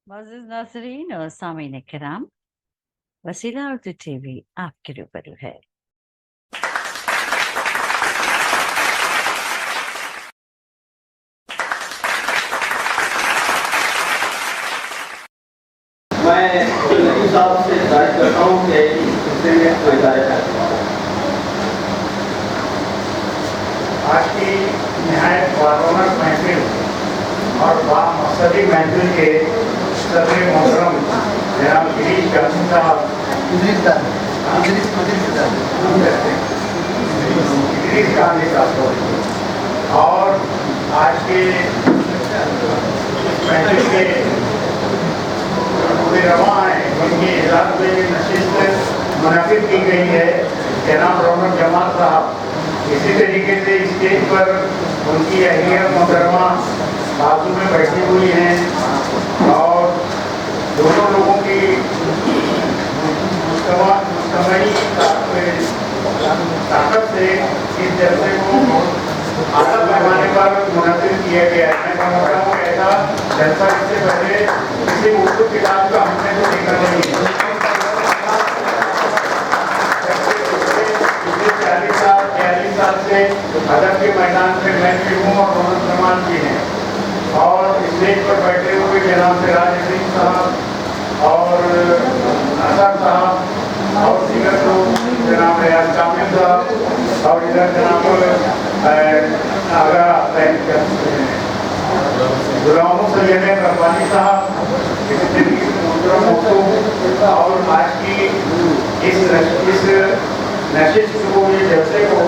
मोअज़्ज़िज़ नाज़रीन और सामीन किराम, वसीला उर्दू टीवी आपके रूबरू है। मैं नबी साहब से हिदायत करता हूँ कि इससे में कोई हिदायत है। आज की नहायत वारोनक महफिल और बामकसदी महफिल के सदर मोहतरम जनाब गिरीश गांधी साहब गिरीश गांधी साहब और आज के इस महफिल के रवा हैं जिनकी इजाज़त में नशिस्त मुनक़िद की गई है जनाब रौनक जमाल साहब। इसी तरीके से स्टेज पर उनकी अहलिया मोहतरमा बाजू में बैठी हुई हैं और दोनों लोगों की मुस्तमई ताकत से इस जलसे को आला पैमाने पर मुनक़िद किया गया है। मैं समझता हूँ ऐसा जलसा इससे पहले किसी उर्दू किताब का हमने तो देखा नहीं है। पिछले 40 साल से अदब के मैदान में मैं भी हूँ और रौनक जमाल भी हैं और स्टेज पर बैठे हुए जनाब सिराज अजीम साहब और असद साहब और दीगर लोग जनाब रियाज कामिल साहब और इधर जनाब आगा गुलाम सैयद रब्बानी साहब और आज की इस नशिस्त को ये जलसे को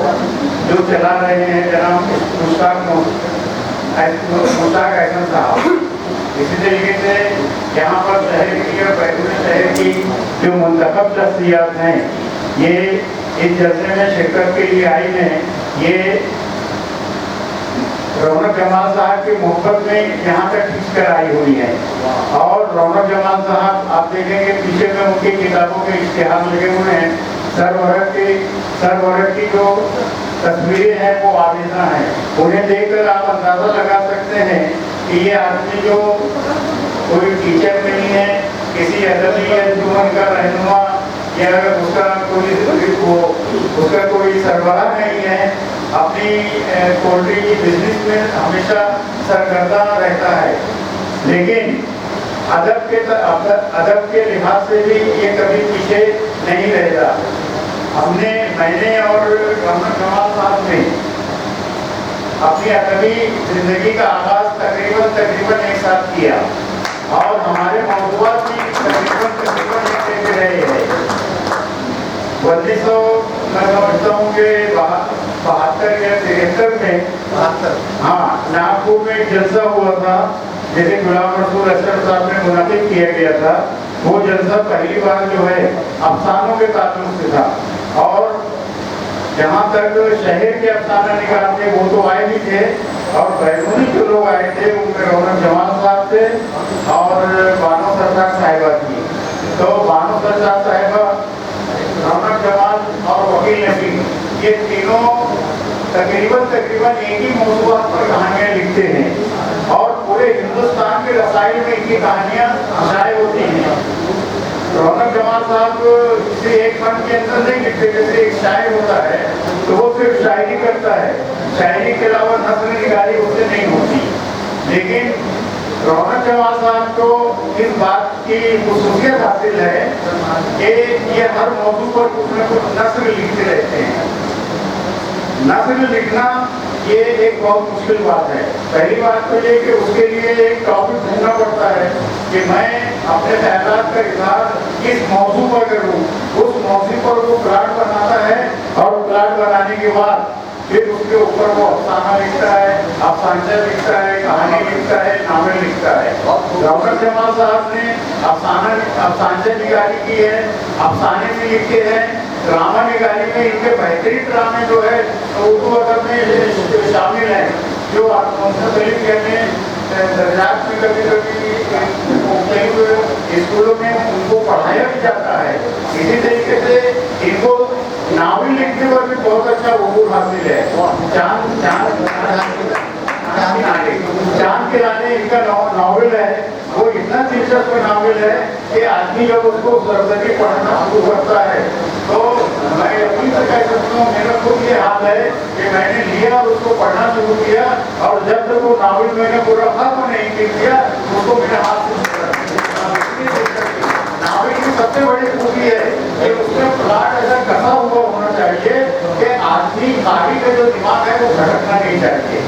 जो चला रहे हैं जनाब मुश्ताक अहसन साहब। इसी तरीके से यहाँ पर शहर की और बैतूल शहर की जो मुंतखब शख्सियात हैं ये इस जलसे में शिरकत के लिए आई हैं। ये रौनक जमाल साहब की मोहब्बत में यहाँ तक खींच कर आई हुई है और रौनक जमाल साहब आप देखेंगे पीछे में उनकी किताबों के इश्तिहार लगे हुए हैं। सरवरक की जो तस्वीरें हैं वो आवेज़ा हैं। उन्हें देखकर आप अंदाज़ा लगा सकते हैं कि ये आदमी जो कोई टीचर नहीं है, किसी अदबी अंजुमन का रहनुमा या उसका कोई सरबराह नहीं है, अपनी पोल्ट्री की बिजनेस में हमेशा सरगर्दा रहता है, लेकिन अदब के लिहाज से भी ये कभी पीछे नहीं रहता। मैंने और रौनक जमाल साहब ने अपनी अदबी जिंदगी का आगाज तकरीबन एक साथ किया और हमारे मौज़ूआत भी तकरीबन एक जैसे रहे हैं। 1900 मैं समझता हूँ कि 72 या 73 में हाँ नागपुर में एक जलसा हुआ था जिसे गुलाम रसूल अशरफ साहब ने मुनक़िद किया गया था। वो जलसा पहली बार जो है अफसानों के ताल्लुक से था और जहाँ तक शहर के अफसाना निगार थे वो तो आए भी थे और बैरूनी जो लोग आए थे उनमें रौनक जमाल साहब थे और बानो सरदार साहिबा थी। तो बानो सरदार साहिबा, रौनक जमाल और वकील नबी ये तीनों तकरीबन एक ही मौज़ूआत पर कहानियाँ लिखते हैं और पूरे हिंदुस्तान के रसायल में इनकी कहानियाँ शाये होती हैं। रौनक जमाल साहब किसी एक फन के अंदर नहीं लिखते, जैसे एक शायर होता है तो वो सिर्फ शायरी करता है, शायरी के अलावा नस्ल निगारी उससे नहीं होती। लेकिन रौनक जमाल साहब को इस बात की खुसूसियत हासिल है कि ये हर मौजू पर कुछ न कुछ नस्ल लिखते रहते हैं। नस्ल लिखना ये एक बहुत मुश्किल बात है। पहली बात तो ये कि उसके लिए एक टॉपिक ढूंढना पड़ता है कि मैं अपने ख्यालात का इजहार किस मौजू पर करूँ। उस मौजू पर वो प्लाट बनाता है और प्लाट बनाने के बाद फिर उसके ऊपर वो अफसाना लिखता है, अफसाना लिखता है, कहानी लिखता है, नावल लिखता है। रौनक जमाल साहब ने अफसाना निगारी की है, अफसाने भी लिखे हैं, ड्रामा निगारी में इनके बेहतरीन ड्रामे जो है उर्दू अदब में शामिल हैं, जो दर्जात में कभी स्कूलों में उनको पढ़ाया भी जाता है। इसी तरीके से इनको नावल लिखने पर भी बहुत अच्छा उर्दू हासिल है। चांद के लाने इनका नावल है वो इतना दिलचस्प नावल है कि आदमी जब उसको सरसरी पढ़ना शुरू करता है तो मैं अपनी से कह सकता हूँ, मेरा खुद ये हाल है कि मैंने लिया और उसको पढ़ना शुरू किया और जब तक वो नावल मैंने पूरा खत्म नहीं किया उसको मेरे हाथ से नावल की सबसे बड़ी खूबी है कि उसमें प्लॉट ऐसा कसा हुआ होना चाहिए कि आदमी कारी का जो दिमाग है वो भटकना नहीं चाहिए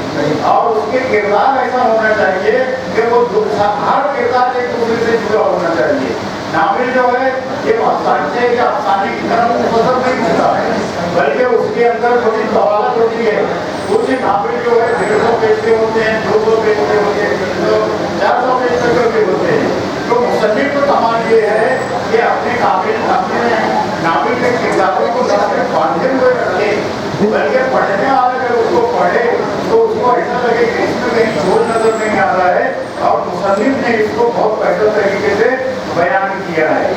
और उसके किरदार ऐसा होना चाहिए कि वो हर किरदार एक दूसरे से जुड़ा होना चाहिए। नावल जो है ये सांचे या अफसाने की तरफ मुसलसल नहीं होता है, बल्कि उसके अंदर थोड़ी सवालत होती है। कुछ नावल जो है 150 पेज के होते हैं, 200 पेज के होते हैं, 400 पेज तक के होते हैं। तो मुसन्निफ का कमाल ये है कि अपने नावल के किरदारों को बांधे हुए रखे, बल्कि पढ़ने वाला अगर उसको पढ़े तो उसको ऐसा लगे कि इसमें कहीं झोल नजर नहीं आ रहा है और मुसन्निफ ने इसको बहुत बेहतर तरीके से बयान किया है।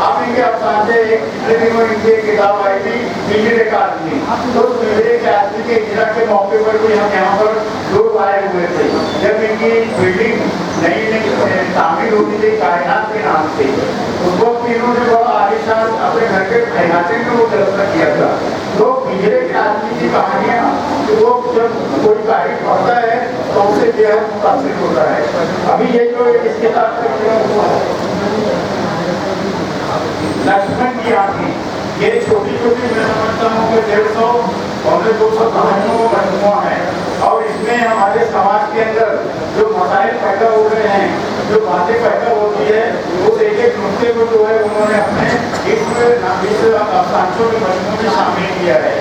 आप इनके अफसाने एक पिछले दिनों इनकी किताब आई थी पिंजरे का आदमी, तो पिंजरे के आदमी के इजरा के मौके पर भी हम यहाँ पर लोग आए हुए थे जब इनकी बिल्डिंग नई नई तामीर होती थी कायनात के नाम से। उस वक्त इन्होंने बड़ा आलिशान अपने घर के खजाने में वो दरअसल किया था। तो पिंजरे के आदमी की कहानियाँ वो जब कोई तारीफ पढ़ता है तो उससे बेहद मुतासिर होता है। अभी ये जो इस किताब लक्ष्मण की आंखें, ये छोटी छोटी मैं समझता हूँ कि 150 और 200 कहानियों का मजमूआ है और इसमें हमारे समाज के अंदर जो मसाइल पैदा हो रहे हैं, जो बातें पैदा होती है, उस एक नुक्ते को जो है उन्होंने अपने इस अफसानों के मजमूए में शामिल किया है।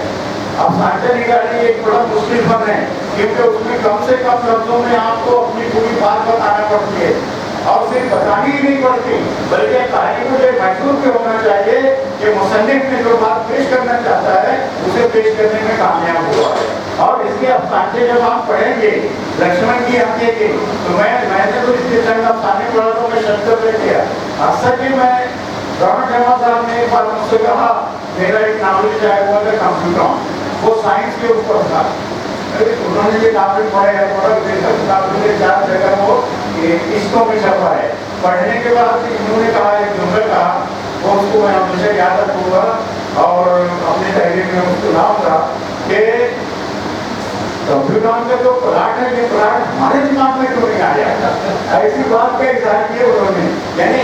अफसाने निकालनी एक बड़ा मुश्किल फन है क्योंकि उसमें कम से कम लफ्जों में आपको अपनी पूरी बात बताना पड़ती है और सिर्फ बतानी ही नहीं पड़ती, बल्कि कहानी को ये महसूस भी होना चाहिए कि मुसन्निफ ने जो बात पेश करना चाहता है उसे पेश करने में कामयाब हुआ है। और इसके अफसाने जब आप पढ़ेंगे लक्ष्मण की आंखें के, तो मैंने तो इसके चंद अफसाने पढ़ा तो मैं शब्द ले किया। अक्सर भी मैं रमन शर्मा साहब ने एक बार मुझसे कहा, मेरा एक नावल जाए हुआ था कंप्यूटर, वो साइंस के ऊपर था। उन्होंने ये नावल पढ़ा है, नावल के 4 जगह वो किस्तों में छपा है। पढ़ने के बाद इन्होंने कहा, एक जुमला कहा, वो उसको मैं हमेशा याद रखूंगा और अपने तहरीर में उसको लाऊंगा कि कंप्यूटर का जो प्लाट है, ये प्लाट हमारे दिमाग में क्यों नहीं आया। ऐसी बात का इजहार किया उन्होंने। यानी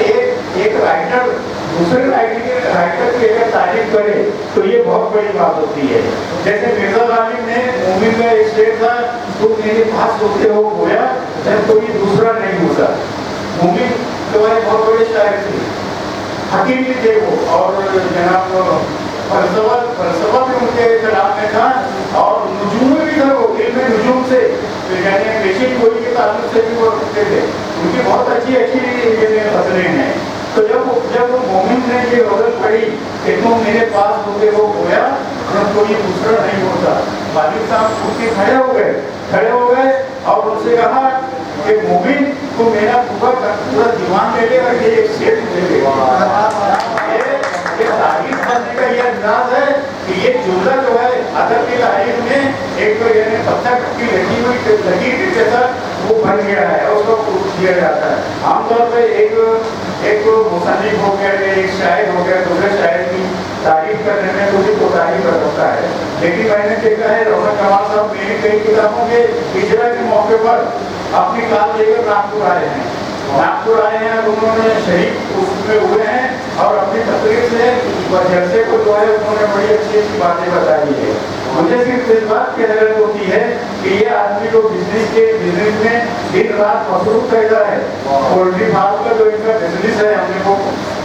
एक राइटर दूसरे राइटर की अगर तारीफ करे तो ये बहुत बड़ी बात होती है। जैसे मिर्जा गालिब ने मूवी का एक शेर था, तुम मेरे पास होते हो गोया जब कोई दूसरा नहीं होता। मूवी तुम्हारे बहुत बड़े शायर थे, हकीम भी थे वो, और जनाब फलसफा भी उनके कलाम में था और नुजूम भी था वो, इल्म नुजूम से यानी पेशी गोई के ताल्लुक से भी वो रखते थे। उनकी बहुत अच्छी फसलें हैं। तो जब वो मोमिन ने ये गजल पढ़ी कि तुम मेरे पास होते हो गोया जब कोई दूसरा नहीं होता, वालिद साहब उठ के खड़े हो गए और उनसे कहा कि मोमिन को मेरा पूरा दीवान ले ले और ये एक शेर ले ले। ये तारीफ करने का ये अंदाज है कि ये जुमला जो है अदब की तारीफ में एक तो यानी पत्थर की लगी हुई जैसा वो बन गया है और उसको दिया जाता है। आमतौर पर एक मुसन्निफ हो गया, एक शायर हो गया, दूसरे शायर की तारीफ करने में कोई कोताही कर सकता है। लेकिन मैंने देखा है रौनक कमाल साहब मेरी कई किताबों के इजरा के मौके पर अपनी कार लेकर नागपुर आए हैं और उन्होंने शहीद उसमें हुए हैं और अपनी तकरीर से जलसे को जो है उन्होंने बड़ी अच्छी बातें बताई है। मुझे सिर्फ इस बात की हैरत होती है कि ये आदमी जो बिजनेस में दिन रात मसरूफ रहता है। पोल्ट्री फार्म का जो इनका बिजनेस है, हमने को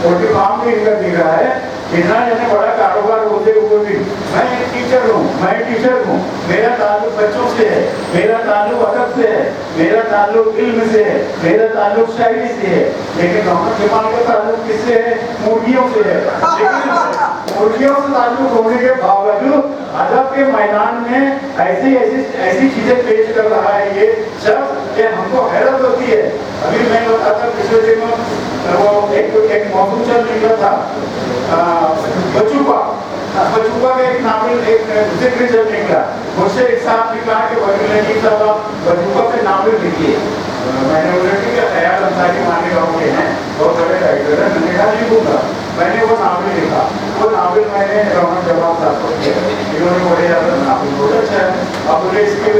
पोल्ट्री फार्म भी इनका दिख रहा है। इतना जैसे बड़ा कारोबार होते हुए भी मैं एक टीचर हूँ, मेरा ताल्लुक बच्चों से है, मेरा ताल्लुक अदब से है, मेरा ताल्लुक इल्म से है, मेरा ताल्लुक शायरी से है। लेकिन रौनक जमाल का ताल्लुक किससे है? मुर्गियों से है। लेकिन मुर्गियों से ताल्लुक होने के बावजूद अदब के मैदान में ऐसी चीजें पेश कर रहा है ये शख्स कि हमको हैरत होती है। अभी मैं बताता पिछले दिनों वो एक मौसम चल निकला था बचूपा का एक नावल एक जिक्र जब निकला, मुझसे एक साहब ने कहा कि वकील नजीब साहब बचूपा से नावल लिखिए। मैंने बोला ठीक है, ख्याल अंसारी मालेगांव के हैं, बहुत बड़े राइटर है। मैंने कहा लिखूंगा। मैंने वो नावल लिखा। वो नावल मैंने रौनक जमाल साहब को दिया। इन्होंने बड़े ज़्यादा नावल बहुत अच्छा है। अब बोले इसके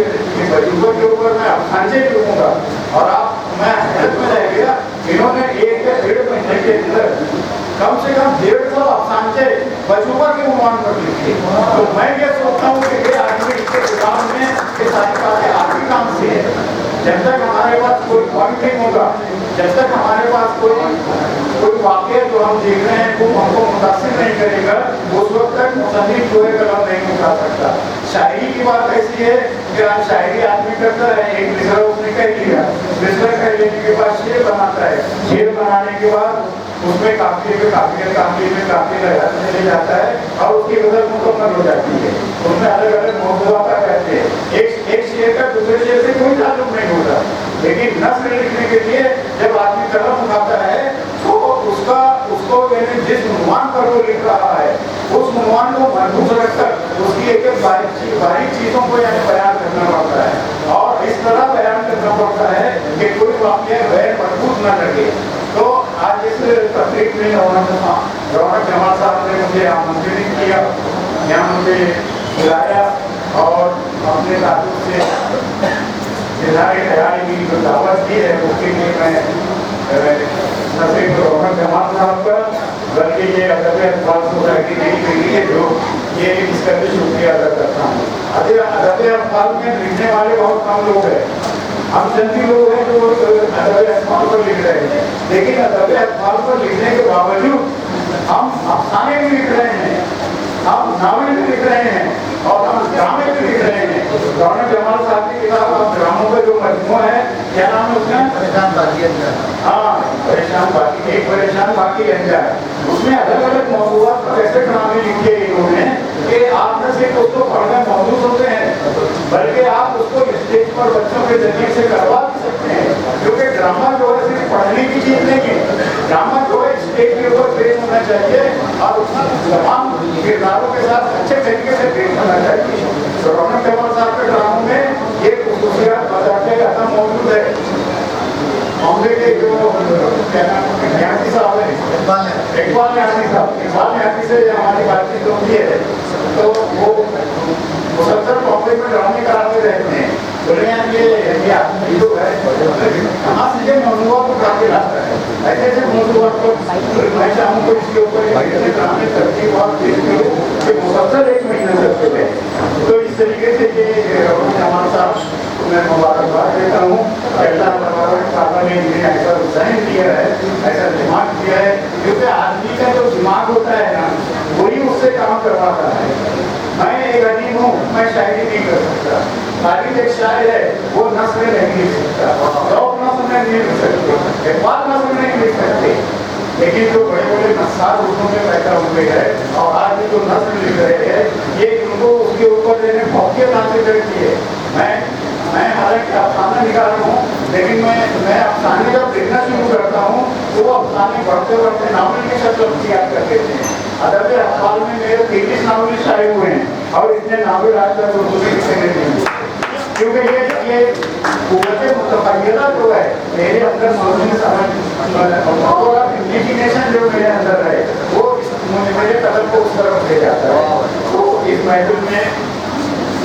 वजूबा के ऊपर मैं अफसाने लिखूंगा। और आप मैं हैरत में रह गया, इन्होंने 1 या 1.5 महीने के अंदर कम से कम 150 अफसाने वजूबा के उन्वान पर लिखे। तो मैं ये सोचता हूँ कि ये आदमी इसके किताब में ये सारी बातें आपकी काम से है। जब तक हमारे पास कोई पॉइंट नहीं होगा, जब तक हमारे पास कोई वाक़या जो हम देख रहे हैं वो हमको मुतासिर नहीं करेगा, उस वक्त तक मुसन्निफ जो है कलम नहीं उठा सकता। शायरी की बात ऐसी है कि आप शायरी आदमी करता है, एक मिसरा उसने कह लिया, मिसरा कह लेने के बाद शेर बनाता है, शेर बनाने के बाद उसमें काफिले लगाते चले जाता है और उसकी गजल मुकम्मल हो जाती है। उसमें अलग अलग मौजूदात कहते हैं। एक शेर का दूसरे शेर से कोई ताल्लुक नहीं होता, लेकिन नस्ल लिखने के लिए जब आदमी कलम उठाता है तो उसको जिस उन्वान पर वो लिख रहा है उस उन्वान को महफूज रखकर उसकी एक बारीक चीजों को बयान करना पड़ता है और इस तरह बयान करना पड़ता है कि कोई वाक़या गैर महफूज न लगे। तो आज इस तकरीब में रौनक जमाल साहब ने मुझे आमंत्रित किया, यहाँ मुझे बुलाया और अपने ताल्लुक से इजहार ख्याल की जो दावत दी है उसके लिए मैं न सिर्फ रौनक जमाल साहब का बल्कि ये अदब अल्फाज सोसाइटी के लिए जो ये इसका भी शुक्रिया अदा करता हूँ। अदब अल्फाज में लिखने वाले बहुत कम लोग हैं। हम जल्दी लोग हैं जो अदब अल्फाज पर लिख रहे हैं, लेकिन अदब अल्फाज पर लिखने के बावजूद हम अफसाने भी लिख रहे हैं, हम नावल भी लिख रहे हैं और हम ड्रामे भी लिख रहे हैं। रौनक जमाल साहब की किताब और ड्रामों का जो मजमूआ है, क्या नाम है उसका? परेशान बाकी अनजान। हाँ, परेशान बाकी, एक परेशान बाकी अनजान। उसमें अलग अलग मौजूदात पर ऐसे ड्रामे लिखे इन्होंने कि आप न सिर्फ उसको पढ़ने मौजूद होते हैं बल्कि आप उसको स्टेज पर बच्चों के जरिए से करवा भी सकते हैं, क्योंकि ड्रामा जो है सिर्फ पढ़ने की चीज नहीं है। ड्रामा जो है स्टेज के ऊपर पेश होना चाहिए और तमाम किरदारों के साथ अच्छे तरीके से पेश होना चाहिए। तो रौनक जमाल साहब के ड्रामों में ये खुसूसियात बताते रहना मौजूद है। बॉम्बे के जो न्यासी साहब है इकबाल न्यासी से हमारी बातचीत होती है तो वो मुसलसल बॉम्बे में ड्रामे कराते रहते हैं। बोले ये आदमी जो है कहाँ से ये मौजूदा को काफी लाता है, ऐसे ऐसे मौजूदा को मैं चाहूँ तो इसके ऊपर ड्रामे तरतीब और मुसलसल 1 महीने तक चले। तो इस तरीके से ये रौनक जमाल साहब मैं मुबारकबाद देता हूँ। अल्लाह ने इन्हें ऐसा डिजाइन किया है, ऐसा दिमाग दिया है, क्योंकि आदमी का जो दिमाग होता है ना वही उससे काम करवाता है। मैं एक अदीब हूँ, मैं शायरी नहीं कर सकता, खालिद एक शायर है वो नस्ल नहीं लिख सकता, शौक नस्ल नहीं लिख सकते, इकबाल नस्ल नहीं लिख सकते, लेकिन जो बड़े बड़े नस्सार उर्दू में पैदा हुए हैं और आज भी जो नस्ल लिख रहे हैं ये उनको उसके ऊपर देने फौकियत हासिल करती है। मैं हालांकि अफसाना निकाल रहा हूँ, लेकिन मैं अफसाने जब लिखना शुरू करता हूँ तो वो अफसाने बढ़ते बढ़ते नावल की शक्ल अख्तियार कर देते हैं। अदब अखबार में मेरे 33 नावल शाये हुए हैं और इतने नावल आज तक उर्दू में किसी ने नहीं हुए, क्योंकि ये कुव्वत मुतखय्यला जो है मेरे अंदर मौजूद समझ और इमेजिनेशन जो मेरे अंदर है वो मेरे कदम को उस तरफ ले जाता है। तो इस महफिल में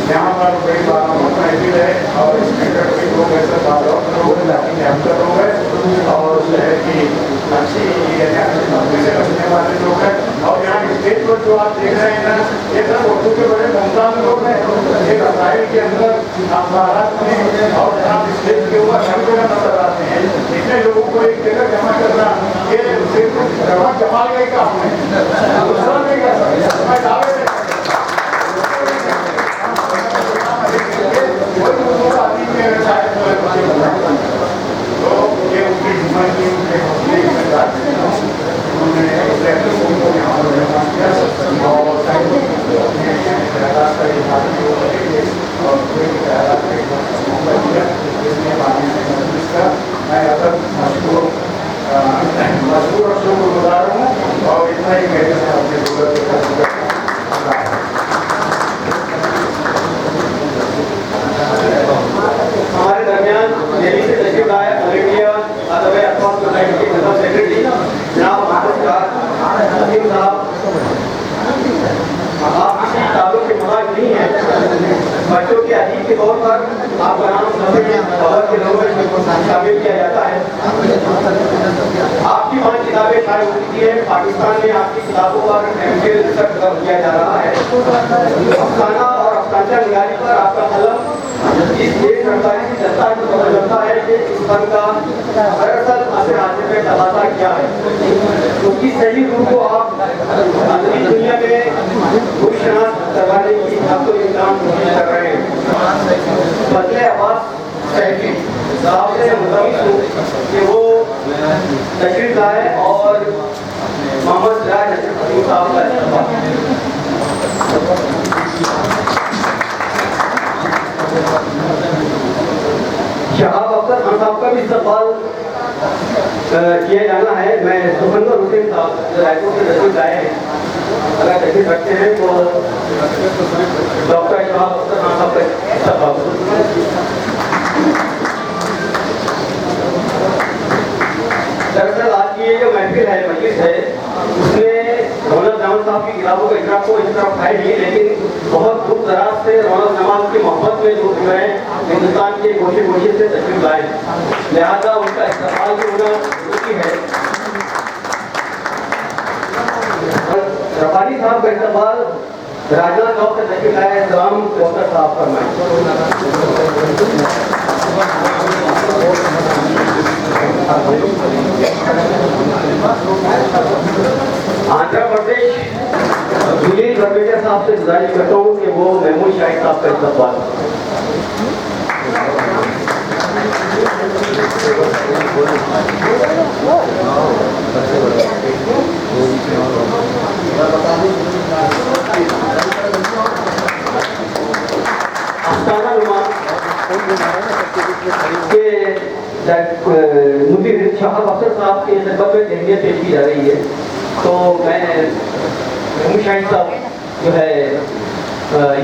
यहाँ पर बड़ी बात महफिल है और इसमें कई लोग ऐसे लोग हैं और शहर की अच्छी नौकरी से बचने वाले लोग हैं और यहाँ स्टेज पर जो आप देख रहे हैं ना ये सब उर्दू के बड़े मुमताज लोग हैं। एक रसायल के अंदर अखबारात में और आप स्टेज के ऊपर हर जगह नजर आते हैं। इतने लोगों को एक जगह जमा करना ये सिर्फ रौनक जमाल का ही काम है, दूसरा नहीं कर सकता। मैं दावे से तो ये उनकी हिम्मत की उनके हौसले की मैं बात करता हूँ। उन्होंने उनको यहाँ पर मेहमान किया और और मौका दिया जिसने मैं अदब मशहूर और शुक्रगुजार हूँ और इतना ही कहते हैं। सेक्रेटरी जनाब मोहम्मद साहब, आप किसी किताबों के मवाज नहीं है, बच्चों के अजीब के तौर पर आपका नाम खबर के लोगों में शामिल किया जाता है। आपकी 5 किताबें शायद हो चुकी है। पाकिस्तान में आपकी किताबों पर MPhil रिसर्च किया जा रहा है। अफसाना और अफसाना निगारी पर आपका कलम इस देश सरकारी जनता को पता चलता है कि इस फन का दरअसल असर आने में तबादला क्या है, उसकी सही रूप को आप अंदरूनी दुनिया में खुशनास करवाने की आपको इंतजाम कर रहे हैं। बदले अब्बास सैफी साहब से मुतमिस हूँ कि वो तशरीफ लाए और मोहम्मद सिराज हसन साहब का इस्तेमाल। शहाब अख्तर खान साहब का भी इस्तेमाल किया जाना है। मैं सुखंदर हुसैन साहब रायपुर से तशरीफ लाए हैं, अगर तशरीफ रखते हैं तो डॉक्टर शहाब अख्तर खान साहब का इस्तेमाल। दरअसल आज की ये जो महफिल है, मजलिस है, उसमें रौनक जमान साहब की किताबों का इकरा को इस तरफ है नहीं, लेकिन बहुत दूर दराज से रौनक जमान की मोहब्बत में जो है हिंदुस्तान के गोशे गोशे से तशरीफ लाए, लिहाजा उनका इस्तेमाल भी होना जरूरी है। रब्बानी साहब का इस्तेमाल राजनाथ चौक से तशरीफ लाए राम डॉक्टर साहब आंध्र प्रदेश सुनील रमेजा साहब से गुजारिश करता हूँ कि वो महमूद शाहिद साहब का इस्तेमाल। अफसाना नुमा के मुदीर शहाब अख्तर साहब के खिदमत में तहनीत पेश की जा रही है, तो मैं महमूद शाहिद साहब जो है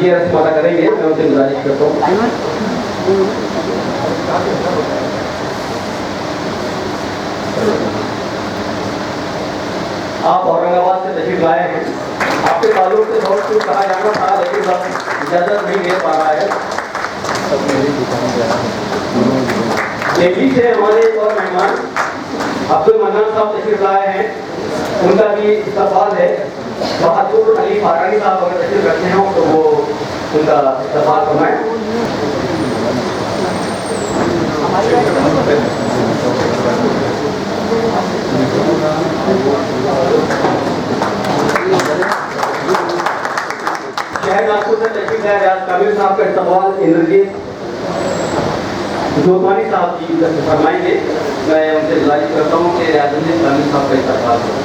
ये रस्म अदा करेंगे। मैं उनसे गुजारिश करता हूँ। आप औरंगाबाद से तशरीफ लाए हैं, आपके ताल्लुक से बहुत कुछ कहा जाना था, लेकिन अब इजाज़त नहीं दे पा रहा है। दिल्ली से हमारे एक और मेहमान अब्दुल मन्नान साहब तशरीफ लाए हैं, उनका भी इस्तेमाल है। बहादुर अली फारानी साहब अगर तशरीफ रखते हो तो वो उनका इस्तेमाल करवाएं। शहर नागपुर से तशरीफ लाए रियाज कामिल साहब का इस्तेमाल इंद्रजीत जोतवानी साहब जी फरमाएंगे। मैं उनसे गुजारिश करता हूँ कि रियाजुद्दीन कामिल साहब का इस्तेमाल करें।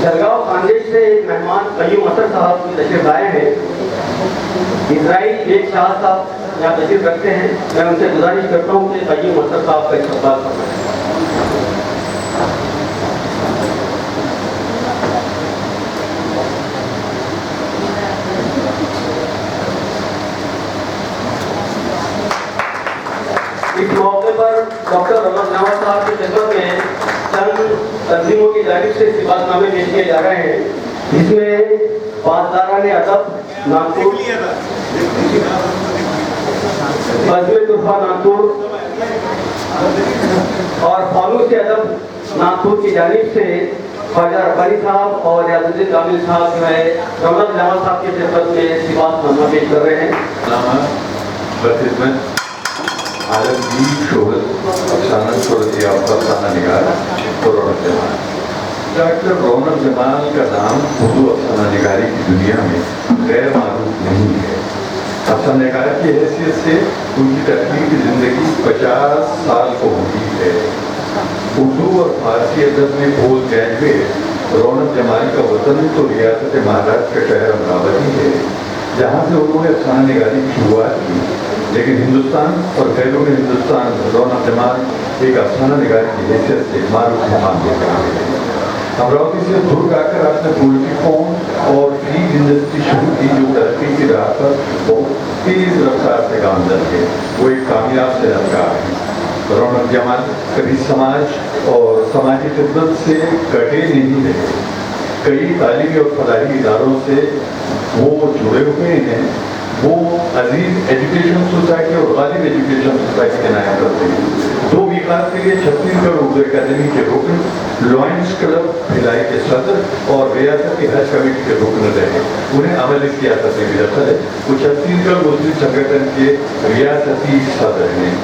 जलगांव खानदेश से एक मेहमान कयूम असर साहब की तशरीफ लाए हैं। इजराइल एक शाह साहब यहाँ तशरीफ रखते हैं, मैं उनसे गुजारिश करता हूँ कि कयूम असर साहब का इस्तेमाल करें। इस मौके पर डॉक्टर रमन नवाज साहब की खिदमत में चंद तंजीमों की जानिब से सिफातनामे पेश किए जा रहे हैं, जिसमें पासदाराने अदब नागपुर, बज़्म तुहफा नागपुर और फानूस अदब नागपुर की जानिब से ख्वाजा रब्बानी साहब और रियाजुद्दीन कामिल साहब जो है रमन नवाज साहब की खिदमत में सिफातनामा पेश कर रहे हैं। आलमगीर शोहरत अफसाना सूरत अफसाना निगार और रौनक जमाल। डॉक्टर रौनक जमाल का नाम उर्दू अफसाना निगारी की दुनिया में गैर मारूफ नहीं है। अफसाना निगार की हैसियत से उनकी तकलीफ जिंदगी 50 साल को हुई है। उर्दू और फारसी अदब में बोल ग्रेजुएट रौनक जमाल का वतन तो रियासत महाराष्ट्र का शहर अमरावती है, जहाँ से उन्होंने अफसाना निगारी की शुरुआत की। लेकिन हिंदुस्तान और बैरून हिंदुस्तान रौनक जमाल एक अफसाना निगार की हैसियत से मारूफ मेहमान लेकर आए हैं। अमरावती से दूर आकर आपने पोल्ट्री फार्म और फीड इंडस्ट्री शुरू की, जो तरक्की की राह पर बहुत तेज रफ्तार से काम करके वो एक कामयाब सेहतकार है। रौनक जमाल कभी समाज और समाजी खिदमत से कटे नहीं रहे। कई तालीमी और फलाही इदारों से वो जुड़े हुए हैं। वो अजीज एजुकेशन सोसाइटी और गालिब एजुकेशन सोसाइटी के नायक करते हैं। 2 विकास के लिए छत्तीसगढ़ उर्दू अकादमी के रुकन, लॉयंस क्लब भिलाई के सदर और रियासती हज कमेटी के रुकन रहे। उन्हें अमल सियासत में भी दखल है। वो छत्तीसगढ़ मुस्लिम संगठन के रियासती सदर हैं।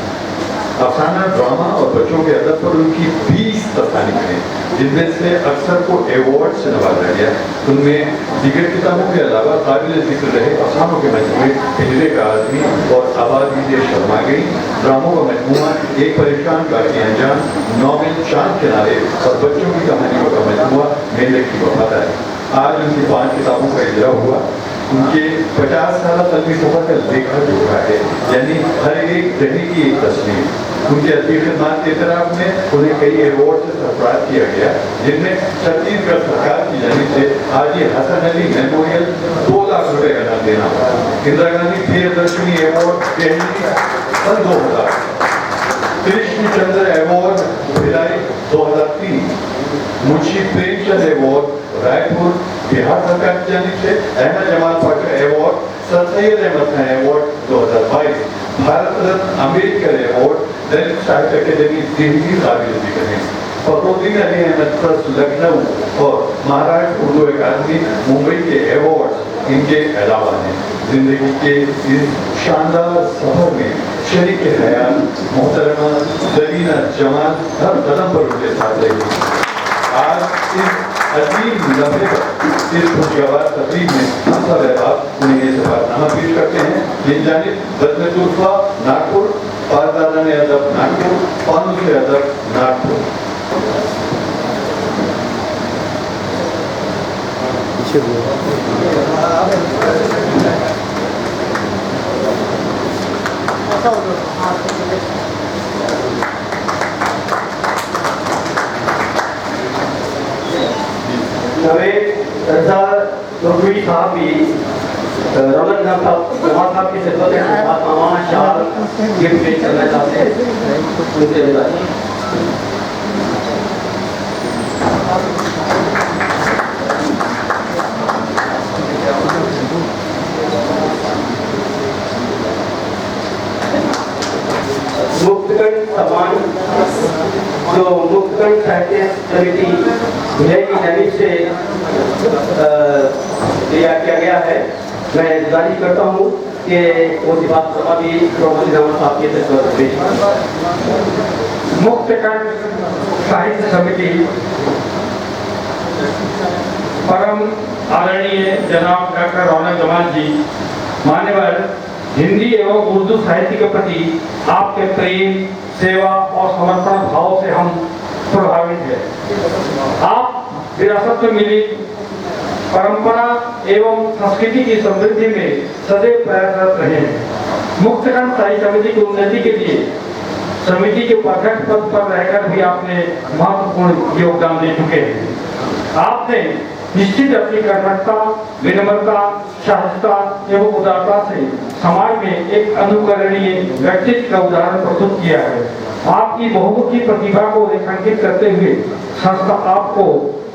अफसाना, ड्रामा और बच्चों के अदब पर उनकी 20 तसानीफ हैं, जिनमें से अक्सर को अवार्ड से नवाजा गया। उनमें दिगर किताबों के अलावा काबिल जिक्र रहे अफसानों के मजमूए हिजरे का आदमी और आबादी से शर्मा गई, ड्रामों का मजमूआ एक परेशान बाकी अंजाम, नॉवेल चांद किनारे और बच्चों की कहानियों का मजमूआ मेले की वफादारी। आज उनकी 5 किताबों का इजरा हुआ। उनके 50 साल तलवी सफर का लेखा जोखा है, यानी हर एक दही की एक तस्वीर। उनके अतीत खिदमत के तरफ में उन्हें कई अवार्ड से सरफराज किया गया, जिनमें छत्तीसगढ़ सरकार की जानिब से हाजी हसन अली मेमोरियल 2 लाख रुपए का इनाम देना हुआ। इंदिरा गांधी प्रियदर्शनी अवार्ड दिल्ली सन 2000, कृष्ण चंद्र अवार्ड भिलाई 2003, मुंशी प्रेमचंद अवार्ड रायपुर बिहार सरकार की जानिब से, Ahmad Jamal Patil award, sir Syed Ahmad Khan award 2022, Bharat Ratna Ambedkar award, Dalit Sahitya Akademi Delhi काबिल जिक्र है। फखरुद्दीन अली अहमद ट्रस्ट लखनऊ और महाराष्ट्र उर्दू अकादमी मुंबई के अवार्ड इनके अलावा हैं। जिंदगी के इस शानदार सफर में शरीक हयात मोहतरमा जरीना जमाल हर कदम पर उनके साथ रही। आज इस अजीब लम्हे पर इस खुशगवार तकरीब में हम सब अहबाब उन्हें ये सफारतनामा पेश करते हैं। ये जानिब बदन तूफा नागपुर, पारदादा ने अदब नागपुर, पानू से अदब नागपुर। रुकवी साहब भी रौनक साहब की खिदमत में शाल गिफ्ट पेश करना चाहते हैं। उनसे मुक्तकंठ सम्मान जो मुक्तकंठ साहित्य समिति भिलाई की जानिब से तैयार किया गया है। मैं गुजारिश करता हूँ कि वो बात अभी साहब के पेश। मुक्तकंठ साहित्य समिति परम आदरणीय जनाब डॉक्टर रौनक जमाल जी, मान्यवर, हिंदी एवं उर्दू साहित्य के प्रति आपके प्रेम, सेवा और समर्पण भाव से हम प्रभावित हैं। आप विरासत में मिली परंपरा एवं संस्कृति की समृद्धि में सदैव प्रयासरत रहे हैं। मुक्तकंठ साहित्य समिति की उन्नति के लिए समिति के उपाध्यक्ष पद पर रहकर भी आपने महत्वपूर्ण योगदान दे चुके हैं। आपने निश्चित अपनी कर्मठता, विनम्रता, सहजता एवं उदारता से समाज में एक अनुकरणीय व्यक्तित्व का उदाहरण प्रस्तुत किया है। आपकी बहुमुखी प्रतिभा को रेखांकित करते हुए संस्था आपको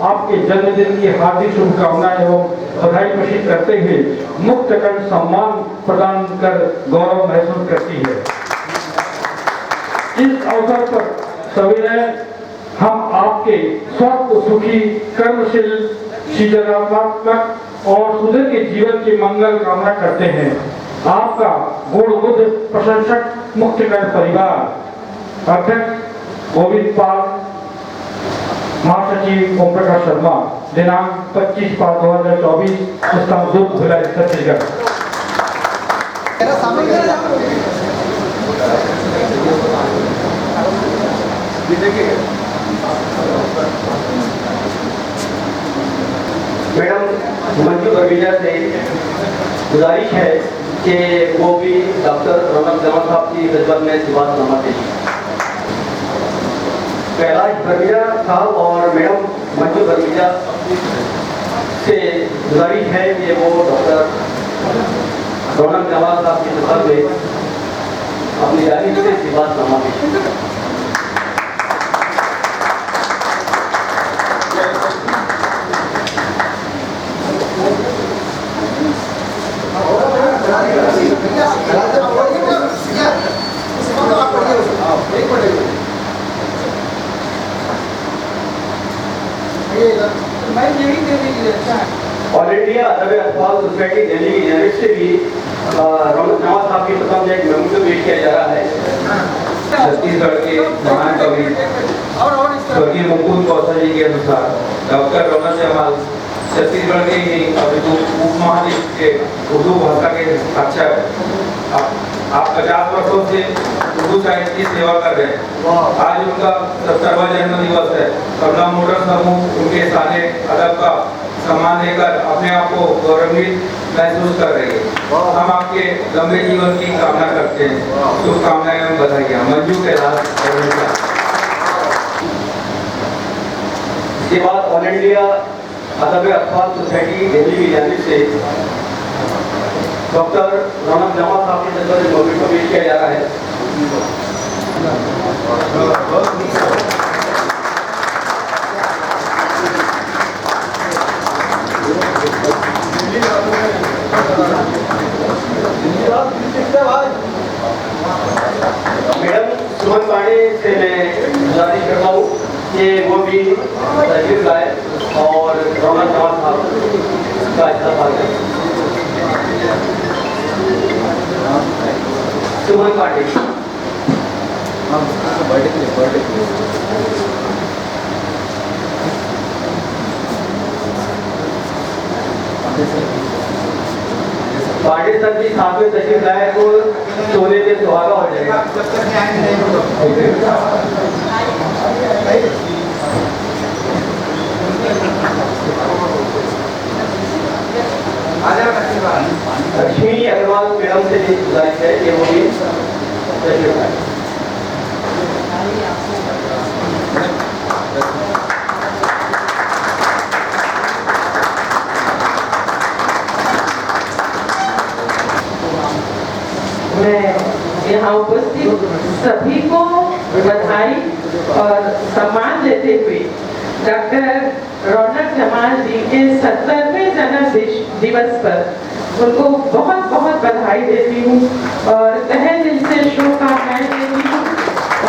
आपके जन्मदिन की हार्दिक शुभकामनाएं एवं बधाई प्रेषित करते हुए मुक्तकंठ सम्मान प्रदान कर गौरव महसूस करती है। इस अवसर पर सविनय हम आपके स्वस्थ, सुखी, कर्मशील, सृजनात्मक और सुधर के जीवन की मंगल कामना करते हैं। आपका गुणबुद्ध प्रशंसक मुक्तकंठ परिवार, अध्यक्ष गोविंद पाल, महासचिव ओम प्रकाश शर्मा, दिनांक 25/5/2024, संस्थान दुर्ग भिलाई छत्तीसगढ़। मैडम मंजू रवीजा से गुजारिश है कि वो भी डॉक्टर रौनक जमाल साहब की खिदमत में सिफारिशनामा पेश। कैलाश बर्मिया साहब और मैडम मंजू बर्मिया से गुजारिश है कि वो डॉक्टर रौनक जमाल साहब की सफर में अपनी जानिब से सिफातनामा पेश करें। ऑल इंडिया अदब अखबार सोसाइटी दिल्ली की जानिब से भी रौनक जमाल साहब की तरफ से एक मेमोरेंडम पेश किया जा रहा है। छत्तीसगढ़ के महान कवि स्वर्गीय मुकुंद कौशल जी के अनुसार डॉक्टर रौनक जमाल छत्तीसगढ़ के ही अपितु उपमहाद्वीप के उर्दू भाषा के साक्षर आप 50 वर्षों से उर्दू साहित्य की सेवा कर रहे हैं। आज उनका 70वां जन्म दिवस है। कमला मोटर समूह उनके साने अदब का सम्मान लेकर अपने आप को गौरवान्वित महसूस कर रही है। हम आपके लंबे जीवन की कामना करते हैं। शुभकामनाएं एवं बधाइयाँ। मंजू कैलाश। इसके बाद ऑल इंडिया अदब अखबार सोसाइटी दिल्ली की जानिब से डॉक्टर रौनक जमाल साहब की तरफ से मेमोरेंडम पेश किया जा रहा है। मैडम सुमन पांडे से मैं गुजारिश करता हूँ कि वो भी तशरीफ लाए और रौनक जमाल साहब का इस्तेमाल करें। सुमन पांडे पांडे सर जी साथ में तशरीफ लाए तो सोने पे सुहागा हो जाएगा। लक्ष्मी अग्रवाल मैडम से भी गुजारिश है कि वो भी तशरीफ लाए। मैं यहाँ उपस्थित सभी को बधाई और सम्मान देते हुए डॉक्टर रौनक जमाल जी के 70वें जन्म दिवस पर उनको बहुत बहुत बधाई देती हूँ और तहे दिल से शुभकामनाएं देती हूँ।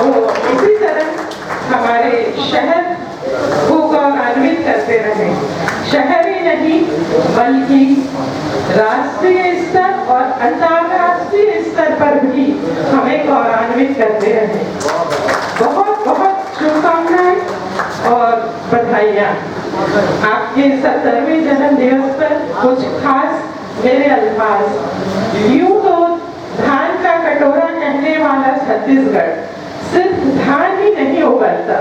और इसी तरह हमारे शहर को गौरवान्वित करते रहे। शहर ही नहीं बल्कि राष्ट्रीय स्तर और अंतर्राष्ट्रीय स्तर पर भी हमें गौरवान्वित करते रहे। बहुत बहुत शुभकामनाएं और बधाइयाँ। आपके 70वें जन्म दिवस पर कुछ खास मेरे अल्फाज। यूं तो धान का कटोरा कहने वाला छत्तीसगढ़ सिर्फ धान ही नहीं उगलता।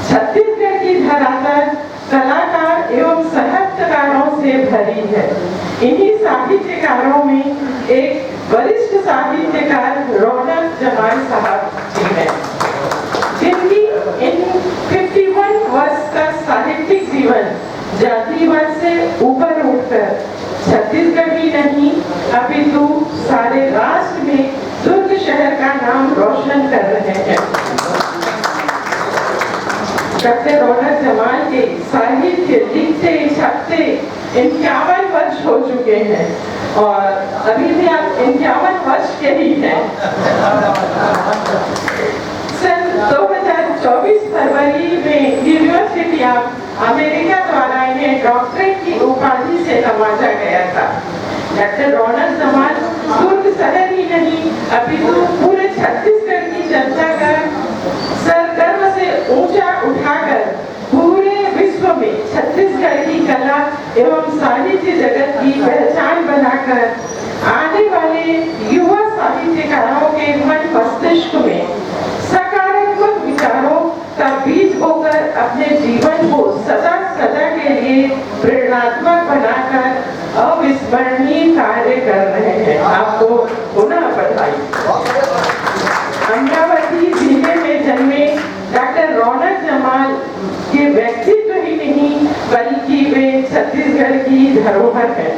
छत्तीसगढ़ की धरातल कलाकार एवं साहित्यकारों से भरी है। इन्हीं साहित्यकारों में एक वरिष्ठ साहित्यकार रौनक जमाल साहब जी हैं, जिनकी इन 51 वर्ष का साहित्यिक जीवन जातिवाद से ऊपर उठकर छत्तीसगढ़ ही नहीं अपितु सारे राष्ट्र में दुर्ग शहर का नाम रोशन कर रहे हैं। डॉक्टर रौनक जमाल के साहित्य लिखते छपते 51 वर्ष हो चुके हैं और अभी भी आप 51 वर्ष के ही हैं। सन 2024 फरवरी में यूनिवर्सिटी ऑफ अमेरिका द्वारा इन्हें डॉक्टरेट की उपाधि से नवाजा गया था। डॉक्टर रौनक जमाल दुर्ग शहर ही नहीं अपितु पूरे छत्तीसगढ़ की जनता का सर गर्व से ऊंचा उठाकर पूरे विश्व में छत्तीसगढ़ की कला एवं साहित्य जगत की पहचान बनाकर आने वाले युवा साहित्यकारों के मन मस्तिष्क में सकारात्मक विचारों का बीज बोकर अपने जीवन को सदा सदा के लिए प्रेरणात्मक बनाकर अविस्मरणीय कार्य कर रहे हैं। आपको पुनः बधाई। अमरावती जिले में जन्मे डॉक्टर रौनक छत्तीसगढ़ की धरोहर है।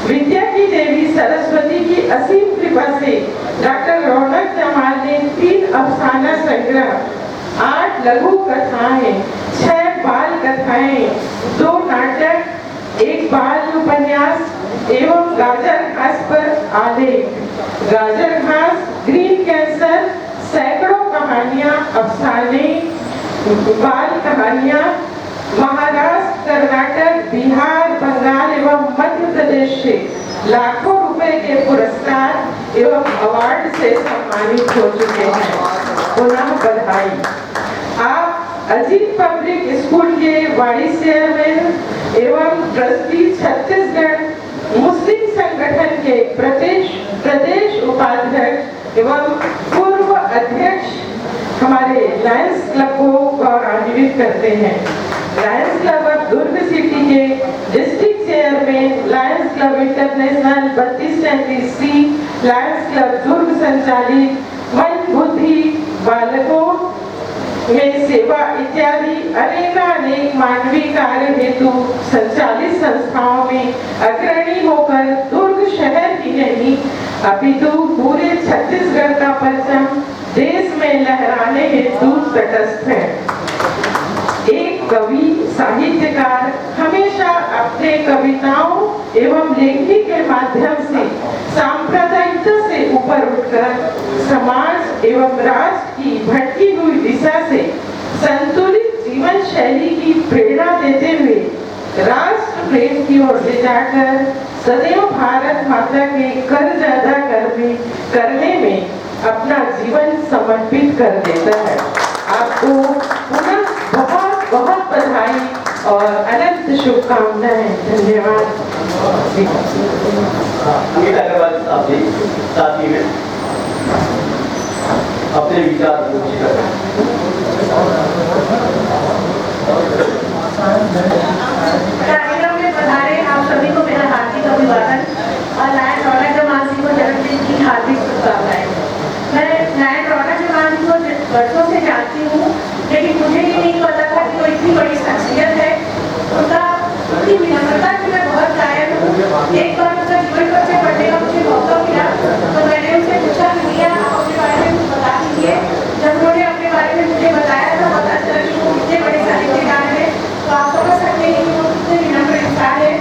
विद्या की देवी सरस्वती की असीम कृपा से डॉक्टर रौनक जमाल ने 3 अफसाना संग्रह, 8 लघु कथाएं, 6 बाल कथाएं, 2 नाटक, 1 बाल उपन्यास एवं गाजर घास पर आलेख, गाजर घास, ग्रीन कैंसर, सैकड़ों कहानियां, अफसाने, बाल कहानियां, महाराष्ट्र, कर्नाटक, बिहार, बंगाल एवं मध्य प्रदेश से लाखों रुपए के पुरस्कार एवं अवार्ड से सम्मानित हो चुके हैं। पुनः बधाई। आप अजीत पब्लिक स्कूल के वाइस चेयरमैन एवं ट्रस्टी, छत्तीसगढ़ मुस्लिम संगठन के प्रदेश उपाध्यक्ष एवं पूर्व अध्यक्ष हमारे लायंस क्लब को गौरवान्वित करते हैं। Lions club of Durg city के district chairman, Lions club international 3233C, Lions club Durg संचालित मन बुद्धि बालकों में सेवा इत्यादि अनेक मानवीय कार्य हेतु संचालित संस्थाओं में अग्रणी होकर दुर्ग शहर ही नहीं अपितु पूरे छत्तीसगढ़ का परचम देश में लहराने हेतु तटस्थ है। एक कवि साहित्यकार हमेशा अपने कविताओं एवं लेखनी के माध्यम से सांप्रदायिकता से ऊपर उठकर समाज एवं राष्ट्र की भटकी हुई दिशा से संतुलित जीवन शैली की प्रेरणा देते हुए राष्ट्र प्रेम की ओर ले जाकर सदैव भारत माता के कर्ज अदा करने में अपना जीवन समर्पित कर देता है। आपको पुनः बहुत बहुत बधाई और अनंत शुभकामनाएं। धन्यवाद। अमित अग्रवाल साहब जी साथ ही में अपने विचार कार्यक्रम में पधारे आप सभी को मेरा हार्दिक अभिवादन और नायक रौनक जमाल जी को जन्मदिन की हार्दिक शुभकामनाएं। मैं नायक रौनक जमाल जी को वर्षों से जानती हूँ, लेकिन मुझे ये नहीं पता था कि वो इतनी बड़ी शख्सियत है। उनका इतनी विनम्रता की मैं बहुत कायल हूँ। एक बार उनका जीवन परिचय पढ़ने का मुझे मौका मिला तो मैंने उनसे पूछा कि भैया आप अपने बारे में कुछ बता दीजिए। जब उन्होंने अपने बारे में मुझे बताया तो पता चला कि वो कितने बड़े साहित्यकार हैं। तो आप समझ सकते हैं कि वो कितने विनम्र इंसान है।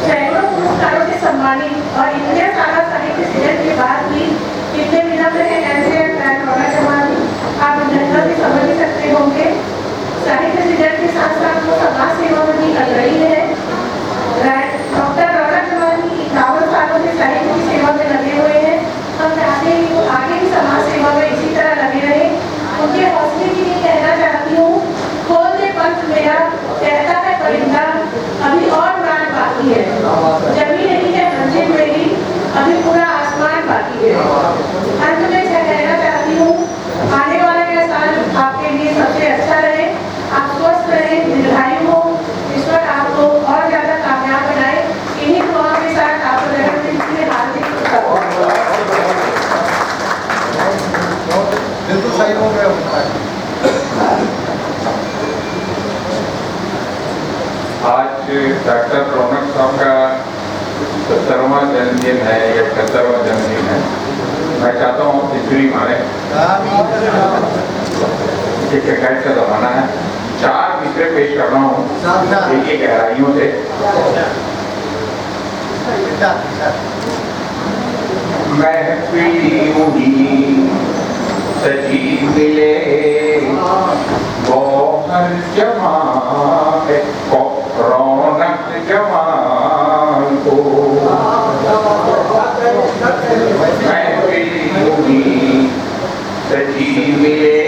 सैकड़ों पुरस्कारों से सम्मानित और इतने सारा साहित्य सृजन के बाद भी कितने विनम्र हैं ऐसे रौनक जमाल। आप जनता से समझ ही सकते होंगे। साहित्य सृजन के साथ साथ वो समाज सेवा में भी अग्रणी है। डॉक्टर रौनक जमाल 51 सालों से साहित्य की सेवा में लगे हुए हैं। हम चाहते हैं कि वो आगे भी समाज सेवा में इसी तरह लगे रहे। उनके हौसले के लिए कहना चाहती हूँ, खोल दे पंख मेरा, कहता है परिंदा, अभी और उड़ान बाकी है। जमी नहीं है मंजिल मेरी, अभी पूरा आसमान बाकी है। अंत में कहना चाहती हूँ, आने वाला यह साल आपके लिए सबसे अच्छा रहे। आप स्वस्थ रहे, दीर्घायु हो, ईश्वर आपको और ज्यादा कामयाब बनाए। इन्हीं दुआओं के साथ आपको जन्मदिन की हार्दिक शुभकामनाएं। बिल्कुल सही हो गया। आज डॉक्टर रौनक साहब का 70वां जन्मदिन है या 71वां जन्मदिन है। मैं चाहता हूँ हिस्ट्री मारे कैसे का जमाना है। 4 मिसरे पेश कर रहा हूँ एक गहराइयों से। महफिल मुही सजी मिले वो हर जमात को रौनक जमाल को। महफिल मुही सजी मिले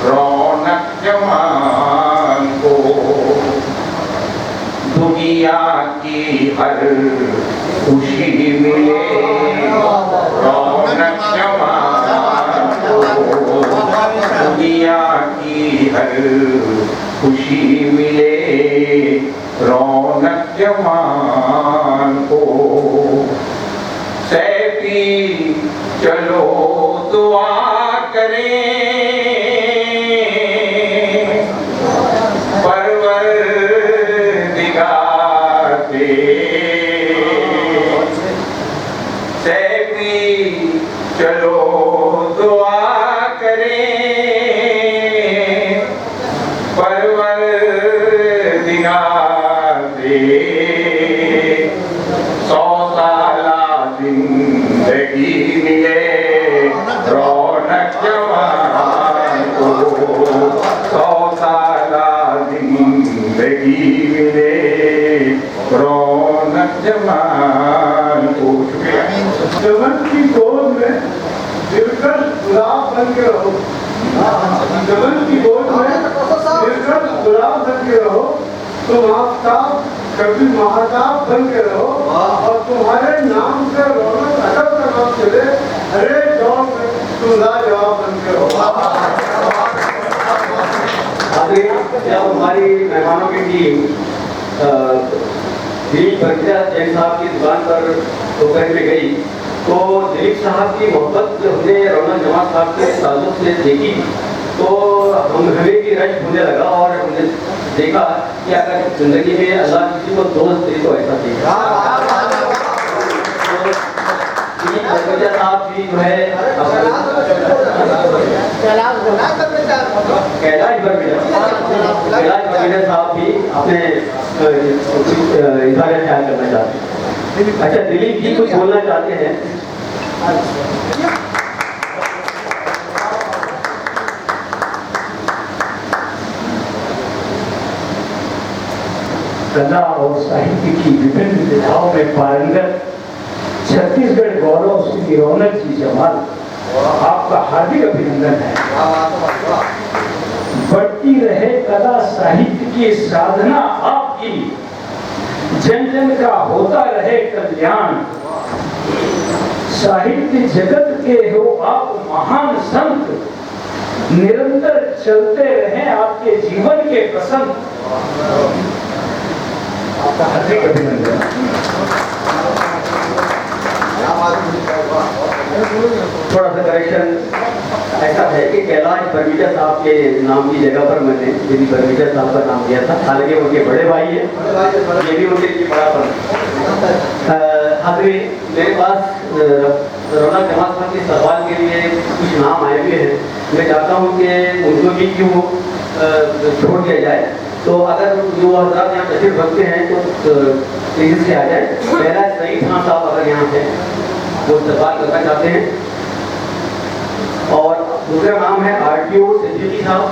रौनक जमाल को। दुनिया की हर खुशी मिले रौनक जमाल को। दुनिया की हर खुशी मिले रौनक जवान को। सैफी चलो दुआ करें, परवरदिगार पे। सैफी चलो दुआ करें, परवरदिगार पे। 100 साला जिंदगी मिले रौनक जवान को। 100 साला जिंदगी मिले रौनक जवान को। जवन की गोद में दिलकश गुलाब बन के रहो, जवन की गोद में दिलकश गुलाब बन के रहो। तुम आफ्ताब कभी महाताब बन के रहो, और तुम्हारे नाम से रौनक अदब का नाम चले। हरे दौर में तुम लाजवाब बन के रहो। जब हमारी मेहमानों की टीम दिलीप बर्गिया जैन साहब की दुकान पर दोपहर में गई, तो दिलीप साहब की मोहब्बत जो हमने रौनक जमात साहब के ताल्लुक से देखी, तो हमें भी रश होने लगा। और हमने देखा कि अगर जिंदगी में अल्लाह किसी को दोस्त दे तो ऐसा देखा। दिलीप बर्गिया साहब भी जो है कैलाश बर्गिया साहब भी अपने इज़हार ख्याल करना चाहते हैं। अच्छा, दिलीप जी कुछ बोलना चाहते हैं। कला और साहित्य की विभिन्न विधाओं में पारंगत छत्तीसगढ़ गौरव श्री रौनक जी जमाल, आपका हार्दिक अभिनंदन है। बढ़ती रहे कला साहित्य की साधना आपकी, जन जन का होता रहे कल्याण। साहित्य जगत के हो आप महान संत, निरंतर चलते रहे आपके जीवन के प्रसंग। आपका हार्दिक अभिनंदन। थोड़ा सा करेक्शन ऐसा है कि कैलाश बर्गिया साहब के नाम की जगह पर मैंने दिलीप बर्गिया साहब का नाम दिया था। हालांकि उनके बड़े भाई हैं, ये भी उनके लिए बड़ा फर्क। मेरे पास रौनक जमात साहब के सवाल के लिए कुछ नाम आए हुए हैं। मैं चाहता हूँ कि उनको भी क्यों छोड़ दिया जाए। तो अगर जो हजरात यहाँ तशरीफ रखते हैं तो तेजी से आ जाए। पहला सईद खान साहब अगर यहाँ पे वो सवाल करना चाहते हैं, और दूसरा नाम है RTO सिद्दीकी साहब,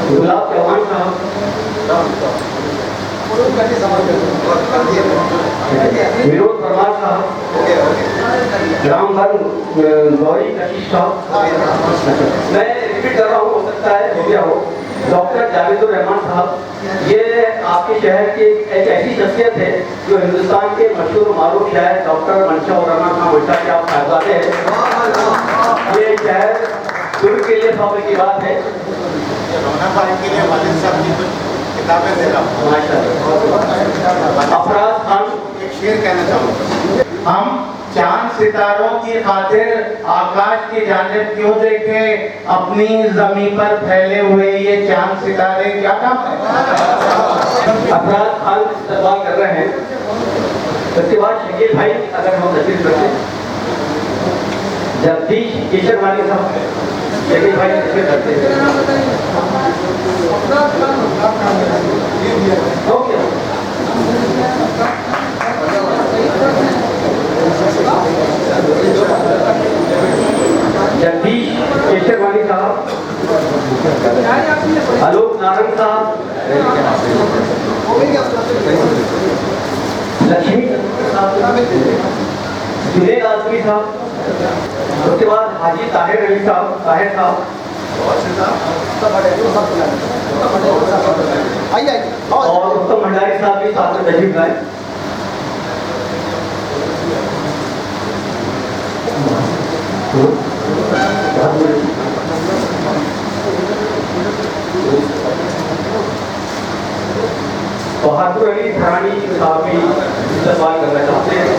गुलाब चौहान साहब, विनोद परमार साहब, रामधन गौरी कशिश साहब। मैं रिपीट कर रहा हूँ, हो सकता है हो गया हो। डॉक्टर जावेदुर रहमान साहब, ये आपके शहर की एक ऐसी शख्सियत है जो हिंदुस्तान के मशहूर मारूफ शायर डॉक्टर मंशा और रहमान खान मंशा के आप साहबजादे हैं। ये शहर दुर्ग के लिए फख्र की बात है। के लिए वालिद साहब की कुछ किताबें दे रहा हूँ। अफराज खान, एक शेर कहना चाहूँगा। हम चांद सितारों की खातिर आकाश की जानिब क्यों देखें, अपनी जमीन पर फैले हुए ये चांद सितारे क्या काम है। अफराज खान सवाल कर रहे हैं। उसके बाद शकील भाई अगर हम तशरीफ रखें, जगदीश केशरवानी साहब, शकील भाई तशरीफ रखते हैं। ओके, जगदीश केशरवानी साहब, आलोक नारंग साहब, लक्ष्मी जुनेद आजमी साहब, उसके बाद हाजी ताहिर अली साहब, ताहिर साहब, और उत्तम भंडारी साहब भी साथ में तशरीफ लाए। जाफर अली थानी साहब भी सवाल करना चाहते हैं।